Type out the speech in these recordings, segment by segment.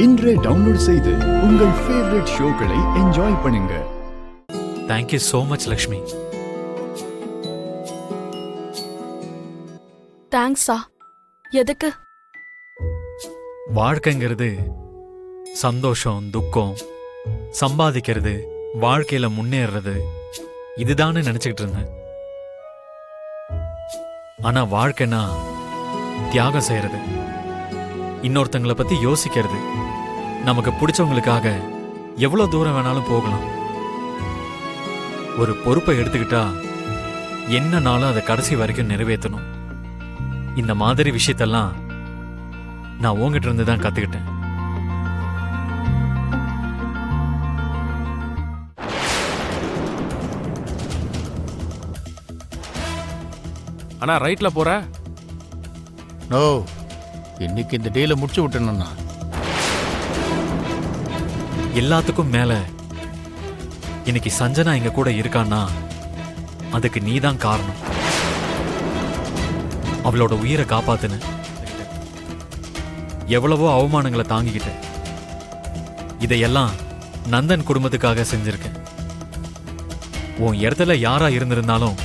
இன்றே டவுன்லோட் செய்து உங்கள் ஃபேவரட் ஷோக்களை என்ஜாய் பண்ணுங்க. Thank you so much, Lakshmi. தேங்க்ஸா. எதுக்கு? வாழ்க்கைங்கிறது சந்தோஷம், துக்கம், சம்பாதிக்கிறது, வாழ்க்கையில முன்னேறது இதுதானே நினைச்சுக்கிட்டு இருந்தேன். ஆனா வாழ்க்கைனா தியாகம் செய்யறது, இன்னொருத்தங்களை பத்தி யோசிக்கிறது, நமக்கு பிடிச்சவங்களுக்காக எவ்வளவு தூரம் வேணாலும் போகலாம். ஒரு பொறுப்பை எடுத்துக்கிட்டா என்னனாலும் அதை கடைசி வரைக்கும் நிறைவேற்றணும். இந்த மாதிரி விஷயத்தெல்லாம் நான் உங்ககிட்ட இருந்து தான் கத்துக்கிட்டேன். அண்ணா ரைட்ல போற? நோ, இன்னைக்கு இந்த டீலை முடிச்சு விட்டணும்னா. எல்லாத்துக்கும் மேல இன்னைக்கு சஞ்சனா எங்க கூட இருக்கான்னா அதுக்கு நீதான் காரணம். அவளோட உயிரை காப்பாத்துன, எவ்வளவோ அவமானங்களை தாங்கிக்கிட்டேன். இதையெல்லாம் நந்தன் குடும்பத்துக்காக செஞ்சிருக்கேன். உன் இடத்துல யாரா இருந்திருந்தாலும்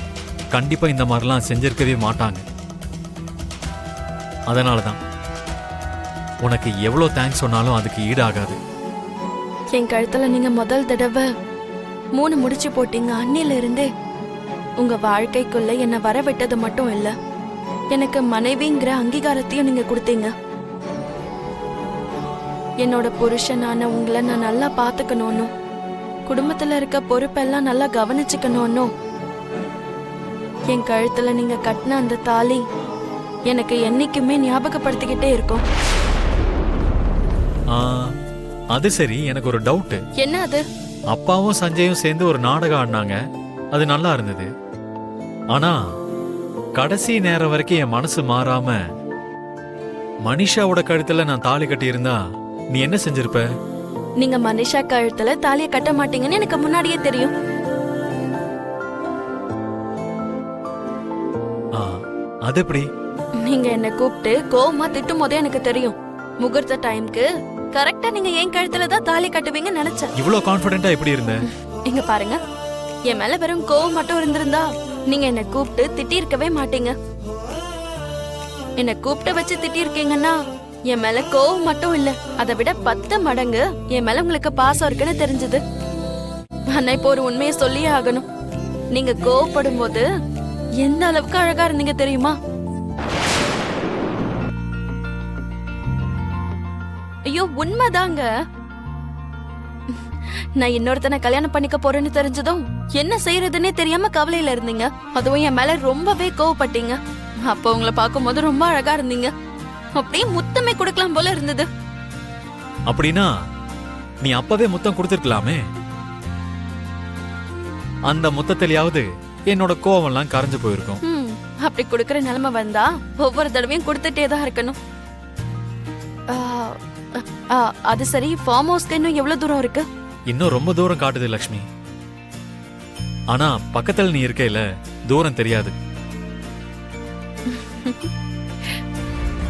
கண்டிப்பா இந்த மாதிரிலாம் செஞ்சிருக்கவே மாட்டாங்க. அதனாலதான் உனக்கு எவ்வளவு தேங்க்ஸ் சொன்னாலும் அதுக்கு ஈடாகாது. என் கழுத்துல நீங்க முதல் தடவை 3 முடிச்சு போட்டீங்க. அன்னில இருந்தே உங்க வாழ்க்கைக்குள்ள என்ன வர விட்டது மட்டும் இல்ல, எனக்கு மனைவிங்கிற அங்கீகாரத்தையும் நீங்க கொடுத்தீங்க. என்னோட புருஷனான உங்களை நான் நல்லா பாத்துக்கணும்னு, குடும்பத்துல இருக்க பொறுப்பெல்லாம் நல்லா கவனிச்சுக்கணும்னு என் கழுத்துல நீங்க கட்டின அந்த தாலி எனக்கு என்னைக்குமே ஞாபகப்படுத்திக்கிட்டே இருக்கும். அது சரி, எனக்கு ஒரு டவுட். என்ன அது? அப்பாவும் சஞ்சயும் சேர்ந்து ஒரு நாடகம் ஆடினாங்க, அது நல்லா இருந்தது. ஆனா கடைசி நேரம் வரைக்கும் என் மனசு மாறாம மனிஷாவோட கழுத்துல நான் தாலி கட்டி இருந்தா நீ என்ன செஞ்சிருப்ப? நீங்க மனிஷா கழுத்துல தாலியை கட்ட மாட்டீங்கன்னு எனக்கு முன்னாடியே தெரியும். அது எப்படி? நீங்க என்ன கூப்பிட்டு கோவமா திட்டும் போதே எனக்கு தெரியும். முகூர்த்த டைம்க்கு கரெக்டா நீங்க என் கழுத்துல தான் தாலி கட்டுவீங்கன்னு நினைச்சேன். இவ்வளவு கான்பிடென்ட்டா எப்படி இருந்த? இங்க பாருங்க, என் மேல வெறும் கோவம் மட்டும் இருந்திருந்தா நீங்க என்ன கூப்பிட்டு திட்டி இருக்கவே மாட்டீங்க. என்ன கூப்பிட்டு வச்சு திட்டி இருக்கீங்கன்னா என் மேல கோவம் மட்டும் இல்ல, அதை விட 10 மடங்கு என் மேல உங்களுக்கு பாசம் இருக்குன்னு தெரிஞ்சது. ஆனா இப்போ ஒரு உண்மையை சொல்லியே ஆகணும். நீங்க கோவப்படும் போது எந்த அளவுக்கு அழகா இருந்தீங்க தெரியுமா? ஐயோ உண்மைதாங்க. நான் இன்னொருத்தனை கல்யாணம் பண்ணிக்க போறேன்னு தெரிஞ்சதும் என்ன செய்யறதுன்னே தெரியாம கவலையில இருந்தீங்க. அதுவும் என் மேல ரொம்பவே கோவப்பட்டீங்க. அப்ப உங்களை பார்க்கும் போது ரொம்ப அழகா இருந்தீங்க. அப்படியே முத்தமே கொடுக்கலாம் போல இருந்தது. அப்படின்னா நீ அப்பவே முத்தம் கொடுத்திருக்கலாமே. அந்த முத்தத்திலேயாவது என்னோட கோவம்லாம் கரைஞ்சு போயிருக்கும். அப்படி கொடுக்கற நிலைமை வந்தா ஒவ்வொரு தடவையும் கொடுத்துட்டே தான் இருக்கணும். அது சரி, ஃபார்ம் ஹவுஸ்க்கு இன்னும் எவ்வளவு தூரம் இருக்கு? இன்னும் ரொம்ப தூரம் காட்டுது லக்ஷ்மி. ஆனா பக்கத்துல நீ இருக்கையில தூரம் தெரியாது.